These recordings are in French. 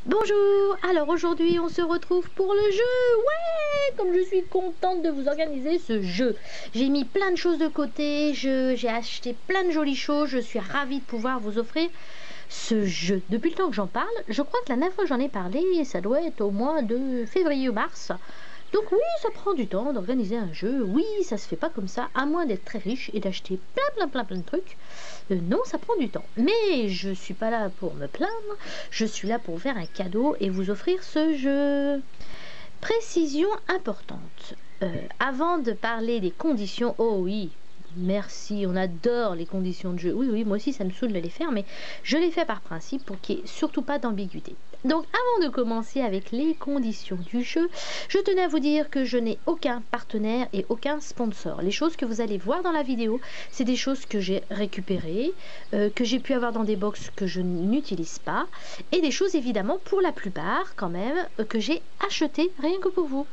Bonjour, alors aujourd'hui on se retrouve pour le jeu. Ouais, comme je suis contente de vous organiser ce jeu. J'ai mis plein de choses de côté, j'ai acheté plein de jolies choses, je suis ravie de pouvoir vous offrir ce jeu. Depuis le temps que j'en parle, je crois que la dernière fois que j'en ai parlé, ça doit être au mois de février ou mars. Donc oui, ça prend du temps d'organiser un jeu. Oui, ça se fait pas comme ça, à moins d'être très riche et d'acheter plein de trucs. Non, ça prend du temps. Mais je suis pas là pour me plaindre. Je suis là pour vous faire un cadeau et vous offrir ce jeu. Précision importante. Avant de parler des conditions, oh oui, merci, on adore les conditions de jeu. Oui, oui, moi aussi ça me saoule de les faire, mais je les fais par principe pour qu'il n'y ait surtout pas d'ambiguïté. Donc avant de commencer avec les conditions du jeu, je tenais à vous dire que je n'ai aucun partenaire et aucun sponsor. Les choses que vous allez voir dans la vidéo, c'est des choses que j'ai récupérées, que j'ai pu avoir dans des box que je n'utilise pas, et des choses évidemment pour la plupart quand même que j'ai achetées rien que pour vous.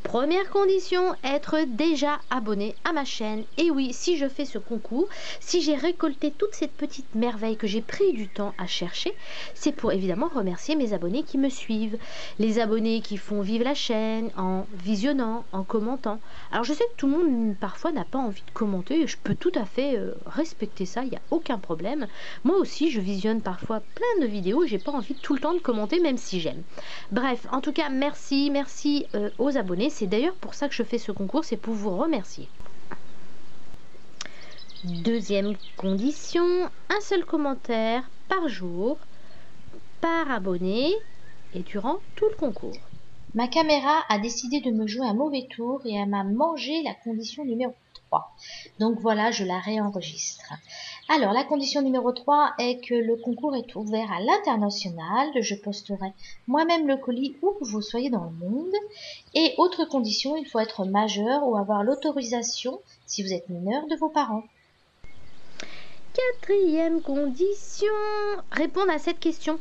Première condition, être déjà abonné à ma chaîne. Et oui, si je fais ce concours, si j'ai récolté toute cette petite merveille que j'ai pris du temps à chercher, c'est pour évidemment remercier mes abonnés qui me suivent. Les abonnés qui font vivre la chaîne en visionnant, en commentant. Alors je sais que tout le monde parfois n'a pas envie de commenter, et je peux tout à fait respecter ça, il n'y a aucun problème. Moi aussi, je visionne parfois plein de vidéos et j'ai pas envie tout le temps de commenter, même si j'aime. Bref, en tout cas, merci aux abonnés. C'est d'ailleurs pour ça que je fais ce concours, c'est pour vous remercier. Deuxième condition, un seul commentaire par jour, par abonné et durant tout le concours. Ma caméra a décidé de me jouer un mauvais tour et elle m'a mangé la condition numéro 3. Donc voilà, je la réenregistre. Alors, la condition numéro 3 est que le concours est ouvert à l'international. Je posterai moi-même le colis où que vous soyez dans le monde. Et autre condition, il faut être majeur ou avoir l'autorisation, si vous êtes mineur, de vos parents. Quatrième condition, répondre à cette question.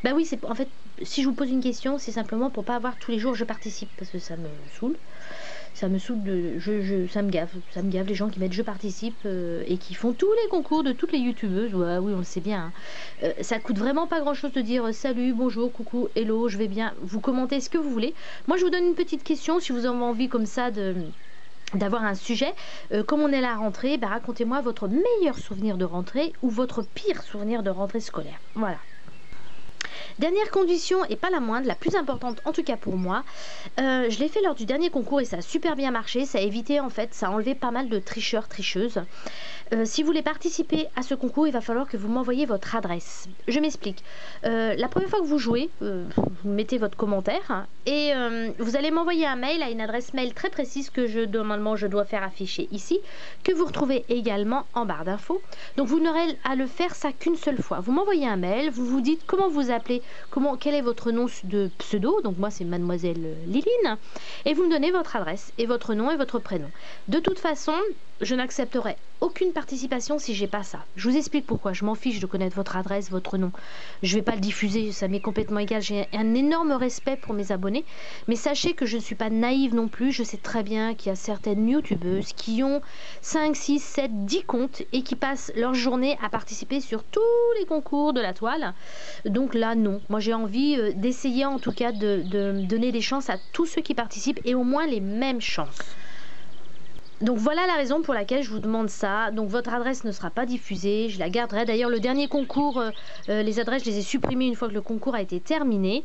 Bah oui, c'est en fait, si je vous pose une question, c'est simplement pour pas avoir tous les jours je participe, parce que ça me saoule. Ça me saoule ça me gave les gens qui mettent je participe et qui font tous les concours de toutes les youtubeuses. Ouais, oui, on le sait bien, hein. Ça coûte vraiment pas grand chose de dire salut, bonjour, coucou, hello, je vais bien. Vous commentez ce que vous voulez. Moi je vous donne une petite question si vous avez envie comme ça d'avoir un sujet. Comme on est à la rentrée, bah, racontez-moi votre meilleur souvenir de rentrée ou votre pire souvenir de rentrée scolaire. Voilà. Dernière condition, et pas la moindre, la plus importante en tout cas pour moi, je l'ai fait lors du dernier concours et ça a super bien marché, ça a évité en fait, ça a enlevé pas mal de tricheurs, tricheuses. Si vous voulez participer à ce concours, il va falloir que vous m'envoyiez votre adresse. Je m'explique. La première fois que vous jouez, vous mettez votre commentaire hein, et vous allez m'envoyer un mail à une adresse mail très précise que normalement je dois faire afficher ici, que vous retrouvez également en barre d'infos. Donc vous n'aurez à le faire ça qu'une seule fois. Vous m'envoyez un mail, vous vous dites comment vous appelez, quel est votre nom de pseudo, donc moi c'est mademoiselle Liline, et vous me donnez votre adresse et votre nom et votre prénom. De toute façon, je n'accepterai aucune participation si j'ai pas ça. Je vous explique pourquoi. Je m'en fiche de connaître votre adresse, votre nom. Je vais pas le diffuser, ça m'est complètement égal. J'ai un énorme respect pour mes abonnés, mais sachez que je ne suis pas naïve non plus. Je sais très bien qu'il y a certaines youtubeuses qui ont 5, 6, 7, 10 comptes et qui passent leur journée à participer sur tous les concours de la toile. Donc là, non. Moi, j'ai envie d'essayer en tout cas de donner des chances à tous ceux qui participent et au moins les mêmes chances. Donc voilà la raison pour laquelle je vous demande ça. Donc votre adresse ne sera pas diffusée, je la garderai. D'ailleurs le dernier concours, les adresses je les ai supprimées une fois que le concours a été terminé.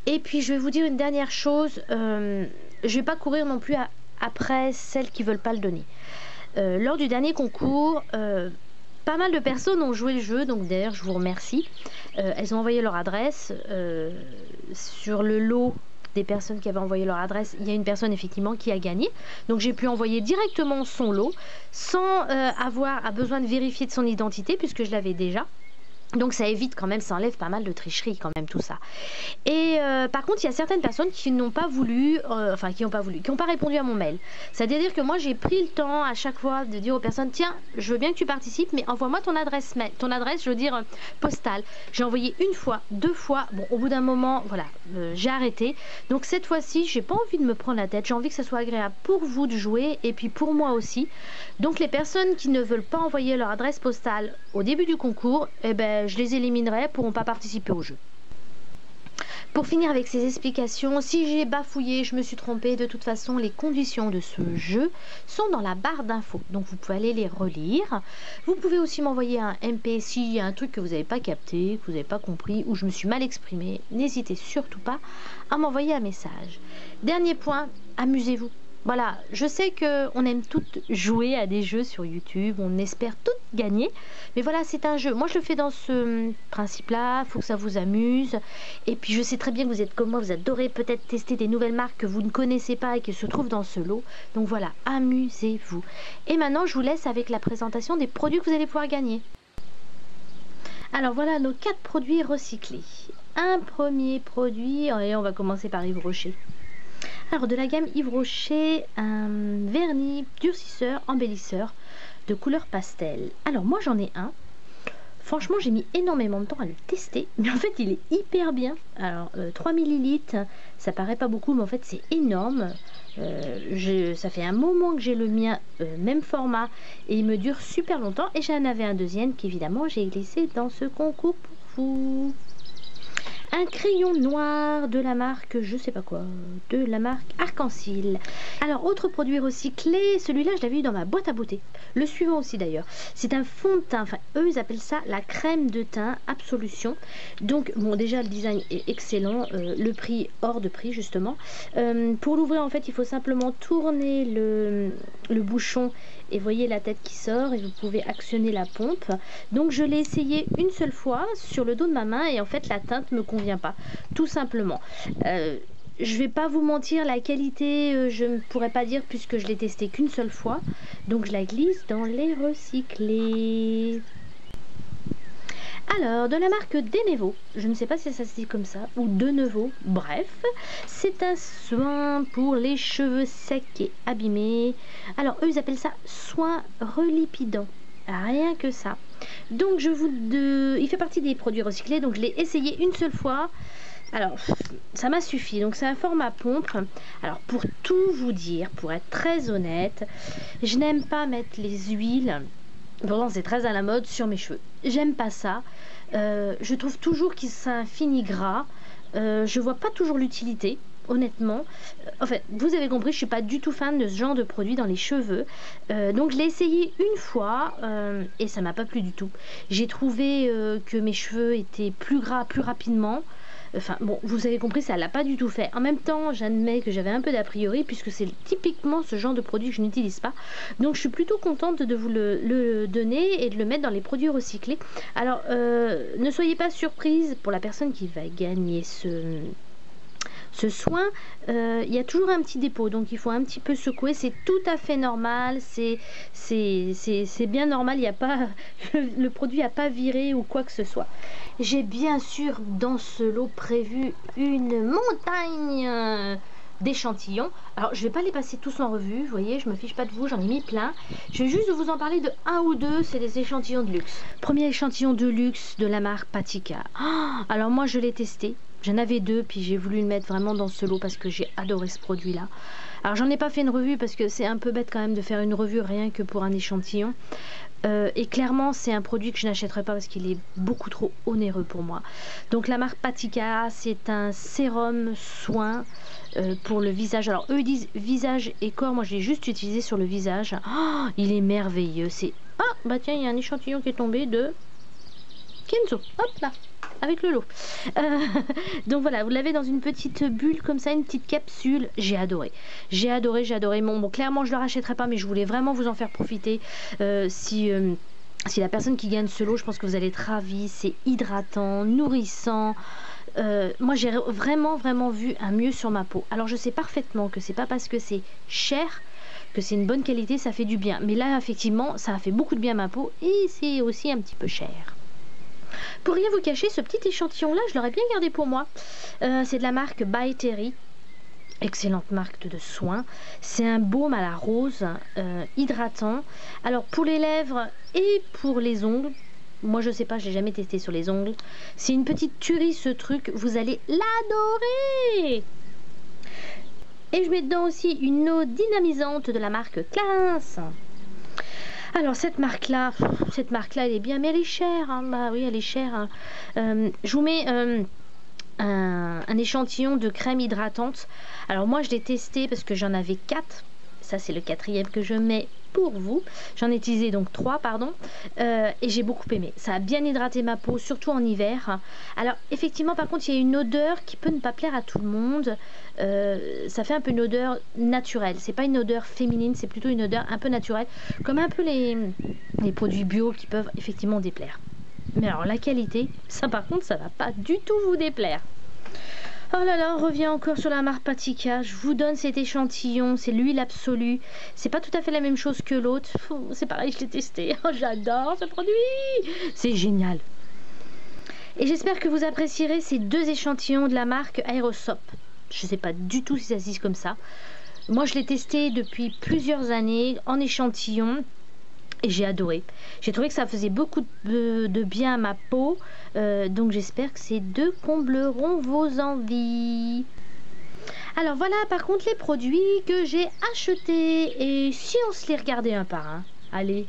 Et puis je vais vous dire une dernière chose, je vais pas courir non plus après celles qui veulent pas le donner. Lors du dernier concours, pas mal de personnes ont joué le jeu, donc d'ailleurs je vous remercie. Elles ont envoyé leur adresse sur le lot des personnes qui avaient envoyé leur adresse. Il y a une personne effectivement qui a gagné, donc j'ai pu envoyer directement son lot sans avoir besoin de vérifier de son identité puisque je l'avais déjà. Donc ça évite quand même, ça enlève pas mal de tricherie quand même tout ça. Et par contre il y a certaines personnes qui n'ont pas voulu, qui n'ont pas répondu à mon mail. C'est-à-dire que moi j'ai pris le temps à chaque fois de dire aux personnes tiens je veux bien que tu participes mais envoie-moi ton adresse mail, je veux dire postale. J'ai envoyé une fois, deux fois, bon au bout d'un moment voilà j'ai arrêté. Donc cette fois-ci j'ai pas envie de me prendre la tête, j'ai envie que ça soit agréable pour vous de jouer et puis pour moi aussi. Donc les personnes qui ne veulent pas envoyer leur adresse postale au début du concours, eh ben je les éliminerai, pourront pas participer au jeu. Pour finir avec ces explications, si j'ai bafouillé, je me suis trompée, de toute façon, les conditions de ce jeu sont dans la barre d'infos. Donc vous pouvez aller les relire. Vous pouvez aussi m'envoyer un MP s'il y a un truc que vous n'avez pas capté, que vous n'avez pas compris, ou je me suis mal exprimée. N'hésitez surtout pas à m'envoyer un message. Dernier point, amusez-vous. Voilà, je sais qu'on aime toutes jouer à des jeux sur YouTube, on espère toutes gagner, mais voilà, c'est un jeu. Moi, je le fais dans ce principe-là, il faut que ça vous amuse. Et puis, je sais très bien que vous êtes comme moi, vous adorez peut-être tester des nouvelles marques que vous ne connaissez pas et qui se trouvent dans ce lot. Donc voilà, amusez-vous. Et maintenant, je vous laisse avec la présentation des produits que vous allez pouvoir gagner. Alors voilà nos 4 produits recyclés. Un premier produit, et on va commencer par Yves Rocher. Alors de la gamme Yves Rocher, un vernis durcisseur, embellisseur de couleur pastel. Alors moi j'en ai un. Franchement j'ai mis énormément de temps à le tester, mais en fait il est hyper bien. Alors 3 ml, ça paraît pas beaucoup, mais en fait c'est énorme. Ça fait un moment que j'ai le mien, même format, et il me dure super longtemps. Et j'en avais un deuxième qu'évidemment j'ai laissé dans ce concours pour vous. Un crayon noir de la marque, je sais pas quoi, de la marque Arc-en-Ciel. Alors, autre produit recyclé, celui-là, je l'avais eu dans ma boîte à beauté. Le suivant aussi d'ailleurs. C'est un fond de teint, enfin, eux, ils appellent ça la crème de teint Absolution. Donc, bon, déjà, le design est excellent, le prix hors de prix, justement. Pour l'ouvrir, en fait, il faut simplement tourner le bouchon et voyez la tête qui sort et vous pouvez actionner la pompe. Donc je l'ai essayé une seule fois sur le dos de ma main et en fait la teinte me convient pas, tout simplement. Je vais pas vous mentir, la qualité je ne pourrais pas dire puisque je l'ai testé qu'une seule fois, donc je la glisse dans les recyclés. Alors, de la marque Denevo, je ne sais pas si ça se dit comme ça, ou Denevo, bref, c'est un soin pour les cheveux secs et abîmés. Alors, eux, ils appellent ça soin relipidant, rien que ça. Donc, il fait partie des produits recyclés, donc je l'ai essayé une seule fois. Alors, ça m'a suffi, donc c'est un format pompe. Alors, pour tout vous dire, pour être très honnête, je n'aime pas mettre les huiles. Pourtant, c'est très à la mode sur mes cheveux. J'aime pas ça. Je trouve toujours que c'est un fini gras. Je vois pas toujours l'utilité, honnêtement. En fait, vous avez compris, je suis pas du tout fan de ce genre de produit dans les cheveux. Donc, je l'ai essayé une fois et ça m'a pas plu du tout. J'ai trouvé que mes cheveux étaient plus gras plus rapidement. Enfin bon, vous avez compris, ça l'a pas du tout fait. En même temps, j'admets que j'avais un peu d'a priori puisque c'est typiquement ce genre de produit que je n'utilise pas. Donc je suis plutôt contente de vous le donner et de le mettre dans les produits recyclés. Alors, ne soyez pas surprise pour la personne qui va gagner ce soin, il y a toujours un petit dépôt, donc il faut un petit peu secouer, c'est tout à fait normal, c'est bien normal, il y a pas le produit n'a pas viré ou quoi que ce soit. J'ai bien sûr dans ce lot prévu une montagne d'échantillons. Alors je vais pas les passer tous en revue, vous voyez, je me fiche pas de vous, j'en ai mis plein. Je vais juste vous en parler de un ou deux, c'est des échantillons de luxe. Premier échantillon de luxe de la marque Patika. Alors moi je l'ai testé. J'en avais deux, puis j'ai voulu le mettre vraiment dans ce lot parce que j'ai adoré ce produit-là. Alors, j'en ai pas fait une revue parce que c'est un peu bête quand même de faire une revue rien que pour un échantillon. Et clairement, c'est un produit que je n'achèterai pas parce qu'il est beaucoup trop onéreux pour moi. Donc, la marque Patika, c'est un sérum soin pour le visage. Alors, eux, ils disent visage et corps. Moi, je l'ai juste utilisé sur le visage. Oh, il est merveilleux. C'est... Ah, bah tiens, il y a un échantillon qui est tombé de Kenzo. Hop là, avec le lot. Donc voilà, vous l'avez dans une petite bulle comme ça, une petite capsule. J'ai adoré. J'ai adoré. Bon, clairement, je ne le rachèterai pas, mais je voulais vraiment vous en faire profiter. Si la personne qui gagne ce lot, je pense que vous allez être ravis. C'est hydratant, nourrissant. Moi, j'ai vraiment vu un mieux sur ma peau. Alors, je sais parfaitement que c'est pas parce que c'est cher que c'est une bonne qualité, ça fait du bien. Mais là, effectivement, ça a fait beaucoup de bien à ma peau et c'est aussi un petit peu cher. Pour rien vous cacher, ce petit échantillon là je l'aurais bien gardé pour moi. C'est de la marque By Terry, excellente marque de soins. C'est un baume à la rose hydratant. Alors pour les lèvres et pour les ongles, moi je sais pas, je l'ai jamais testé sur les ongles. C'est une petite tuerie ce truc, vous allez l'adorer. Et je mets dedans aussi une eau dynamisante de la marque Clarins. Alors cette marque là elle est bien, mais elle est chère, hein. Bah oui, elle est chère, hein. Je vous mets un échantillon de crème hydratante. Alors moi je l'ai testé parce que j'en avais 4. Ça c'est le 4e que je mets pour vous. J'en ai utilisé donc 3 pardon, et j'ai beaucoup aimé. Ça a bien hydraté ma peau, surtout en hiver. Alors effectivement par contre il y a une odeur qui peut ne pas plaire à tout le monde. Ça fait un peu une odeur naturelle. C'est pas une odeur féminine, c'est plutôt une odeur un peu naturelle, comme un peu les produits bio qui peuvent effectivement déplaire. Mais alors la qualité, ça par contre ça va pas du tout vous déplaire. Oh là là, on revient encore sur la marque Patika. Je vous donne cet échantillon, c'est l'huile absolue. C'est pas tout à fait la même chose que l'autre. C'est pareil, je l'ai testé. Oh, j'adore ce produit. C'est génial. Et j'espère que vous apprécierez ces 2 échantillons de la marque Aerosop. Je sais pas du tout si ça se dit comme ça. Moi, je l'ai testé depuis plusieurs années en échantillon. Et j'ai adoré. J'ai trouvé que ça faisait beaucoup de bien à ma peau. Donc j'espère que ces 2 combleront vos envies. Alors voilà par contre les produits que j'ai achetés. Et si on se les regardait un par un. Allez.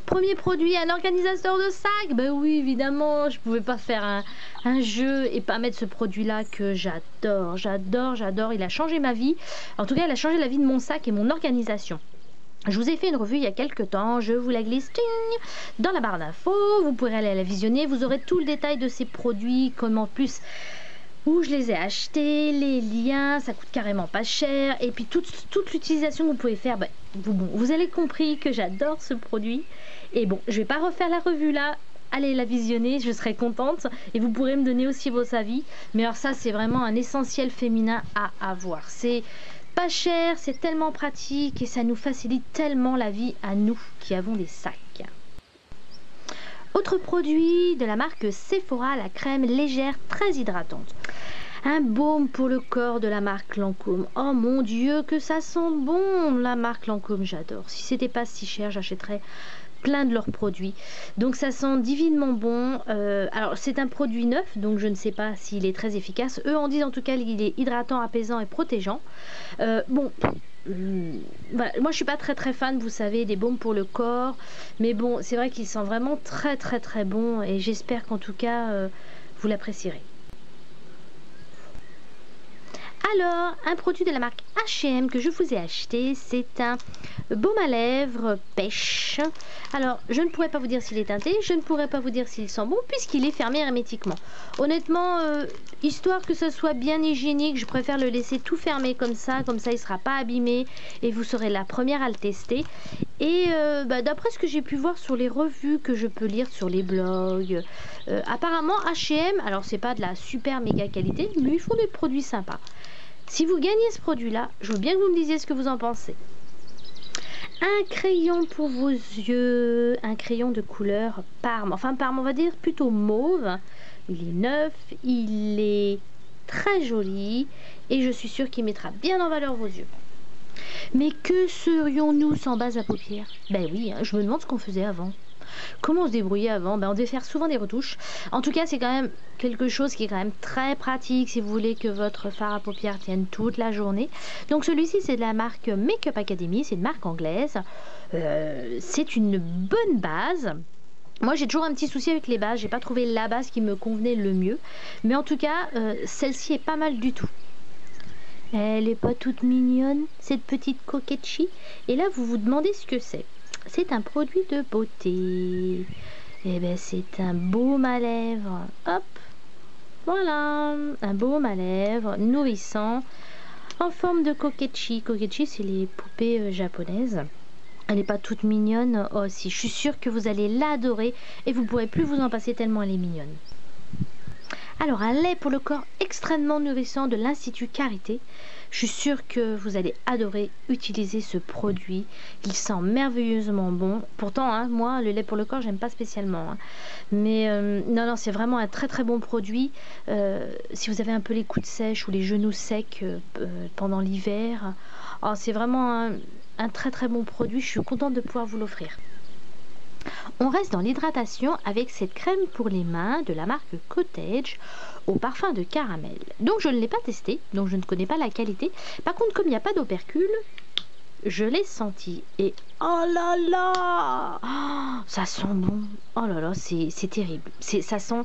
Premier produit, un organisateur de sac. Ben oui, évidemment, je pouvais pas faire un jeu et pas mettre ce produit-là que j'adore. J'adore. Il a changé ma vie. En tout cas, il a changé la vie de mon sac et mon organisation. Je vous ai fait une revue il y a quelques temps, je vous la glisse dans la barre d'infos, vous pourrez aller la visionner, vous aurez tout le détail de ces produits, comme en plus où je les ai achetés, les liens, ça coûte carrément pas cher, et puis toute l'utilisation que vous pouvez faire, ben, vous avez compris que j'adore ce produit, et bon, je vais pas refaire la revue là, allez la visionner, je serai contente, et vous pourrez me donner aussi vos avis, mais alors ça c'est vraiment un essentiel féminin à avoir, c'est pas cher, c'est tellement pratique et ça nous facilite tellement la vie à nous qui avons des sacs. Autre produit de la marque Sephora, la crème légère très hydratante. Un baume pour le corps de la marque Lancôme. Oh mon Dieu, que ça sent bon, la marque Lancôme, j'adore. Si c'était pas si cher, j'achèterais plein de leurs produits. Donc ça sent divinement bon. Alors c'est un produit neuf, donc je ne sais pas s'il est très efficace. Eux en disent en tout cas qu'il est hydratant, apaisant et protégeant. Voilà. Moi je suis pas très fan, vous savez, des baumes pour le corps, mais bon, c'est vrai qu'il sent vraiment très bon et j'espère qu'en tout cas vous l'apprécierez. Alors, un produit de la marque H&M que je vous ai acheté, c'est un baume à lèvres pêche. Alors, je ne pourrais pas vous dire s'il est teinté, je ne pourrais pas vous dire s'il sent bon, puisqu'il est fermé hermétiquement. Honnêtement, histoire que ce soit bien hygiénique, je préfère le laisser tout fermé comme ça il ne sera pas abîmé, et vous serez la première à le tester. Et d'après ce que j'ai pu voir sur les revues que je peux lire sur les blogs, apparemment H&M, alors c'est pas de la super méga qualité, mais ils font des produits sympas. Si vous gagnez ce produit-là, je veux bien que vous me disiez ce que vous en pensez. Un crayon pour vos yeux, un crayon de couleur Parme. Enfin Parme, on va dire plutôt mauve. Il est neuf, il est très joli et je suis sûre qu'il mettra bien en valeur vos yeux. Mais que serions-nous sans base à paupières? Ben oui, je me demande ce qu'on faisait avant. Comment on se débrouillait avant? On devait faire souvent des retouches. En tout cas, c'est quand même quelque chose qui est quand même très pratique si vous voulez que votre fard à paupières tienne toute la journée. Donc celui-ci, c'est de la marque Make Up Academy, c'est une marque anglaise. C'est une bonne base. Moi, j'ai toujours un petit souci avec les bases. J'ai pas trouvé la base qui me convenait le mieux. Mais en tout cas, celle-ci est pas mal du tout. Elle est pas toute mignonne, cette petite coquetchi. Et là, vous vous demandez ce que c'est. C'est un produit de beauté. Et bien, c'est un baume à lèvres. Hop, voilà, un baume à lèvres nourrissant en forme de kokechi. Kokechi, c'est les poupées japonaises. Elle n'est pas toute mignonne. Oh si, je suis sûre que vous allez l'adorer et vous ne pourrez plus vous en passer tellement elle est mignonne. Alors, un lait pour le corps extrêmement nourrissant de l'Institut Carité. Je suis sûre que vous allez adorer utiliser ce produit. Il sent merveilleusement bon. Pourtant, moi, le lait pour le corps, j'aime pas spécialement. Mais non, c'est vraiment un très bon produit. Si vous avez un peu les coudes sèches ou les genoux secs pendant l'hiver, c'est vraiment un très bon produit. Je suis contente de pouvoir vous l'offrir. On reste dans l'hydratation avec cette crème pour les mains de la marque Cottage au parfum de caramel. Donc je ne l'ai pas testé, donc je ne connais pas la qualité. Par contre, comme il n'y a pas d'opercule, je l'ai senti. Et oh là là, ça sent bon. Oh là là, c'est terrible. Ça sent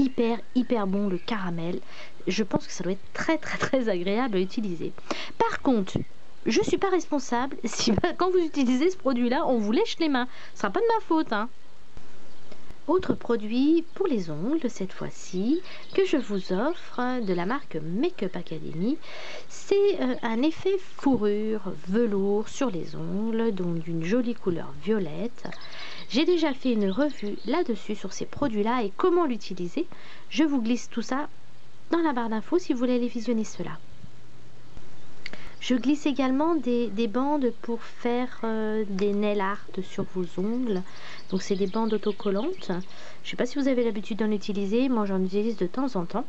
hyper bon le caramel. Je pense que ça doit être très agréable à utiliser. Par contre, je suis pas responsable si quand vous utilisez ce produit-là, on vous lèche les mains. Ce sera pas de ma faute, hein. Autre produit pour les ongles, cette fois-ci, que je vous offre de la marque Make-up Academy, c'est un effet fourrure velours sur les ongles, donc d'une jolie couleur violette. J'ai déjà fait une revue là-dessus sur ces produits-là et comment l'utiliser. Je vous glisse tout ça dans la barre d'infos si vous voulez aller visionner cela. Je glisse également des bandes pour faire des nail art sur vos ongles. Donc c'est des bandes autocollantes. Je ne sais pas si vous avez l'habitude d'en utiliser. Moi j'en utilise de temps en temps.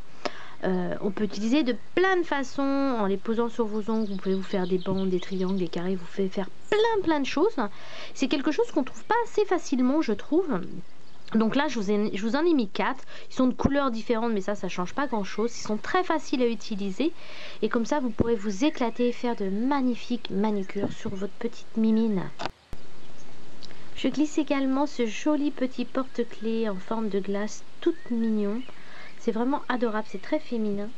On peut utiliser de plein de façons en les posant sur vos ongles. Vous pouvez vous faire des bandes, des triangles, des carrés. Vous pouvez faire plein de choses. C'est quelque chose qu'on ne trouve pas assez facilement, je trouve. Donc là, je vous en ai mis 4. Ils sont de couleurs différentes, mais ça change pas grand-chose. Ils sont très faciles à utiliser. Et comme ça, vous pourrez vous éclater et faire de magnifiques manucures sur votre petite mimine. Je glisse également ce joli petit porte-clés en forme de glace, tout mignon. C'est vraiment adorable, c'est très féminin.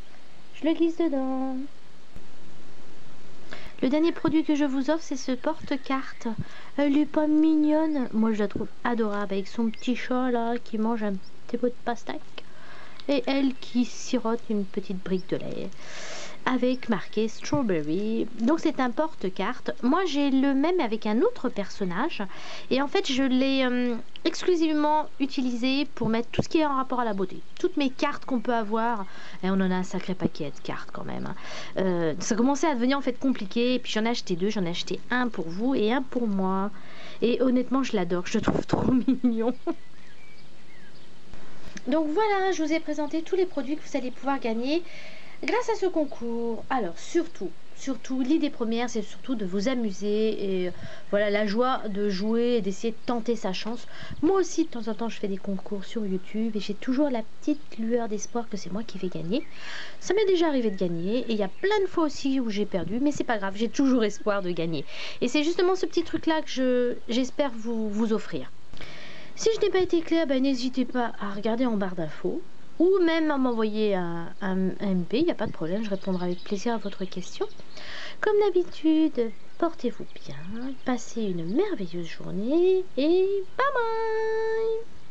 Je le glisse dedans. Le dernier produit que je vous offre, c'est ce porte-carte. Elle est pas mignonne. Moi, je la trouve adorable avec son petit chat là qui mange un petit bout de pastèque. Et elle qui sirote une petite brique de lait. Avec marqué Strawberry. Donc c'est un porte-carte. Moi j'ai le même avec un autre personnage. Et en fait je l'ai exclusivement utilisé pour mettre tout ce qui est en rapport à la beauté. Toutes mes cartes qu'on peut avoir. Et on en a un sacré paquet de cartes quand même. Ça commençait à devenir en fait compliqué. Et puis j'en ai acheté 2. J'en ai acheté un pour vous et un pour moi. Et honnêtement je l'adore. Je le trouve trop mignon. Donc voilà, je vous ai présenté tous les produits que vous allez pouvoir gagner grâce à ce concours. Alors surtout, l'idée première, c'est surtout de vous amuser et voilà la joie de jouer et d'essayer de tenter sa chance. Moi aussi, de temps en temps, je fais des concours sur YouTube et j'ai toujours la petite lueur d'espoir que c'est moi qui vais gagner. Ça m'est déjà arrivé de gagner et il y a plein de fois aussi où j'ai perdu, mais c'est pas grave, j'ai toujours espoir de gagner. Et c'est justement ce petit truc-là que j'espère vous offrir. Si je n'ai pas été claire, n'hésitez pas à regarder en barre d'infos ou même à m'envoyer un MP, il n'y a pas de problème, je répondrai avec plaisir à votre question. Comme d'habitude, portez-vous bien, passez une merveilleuse journée et bye bye!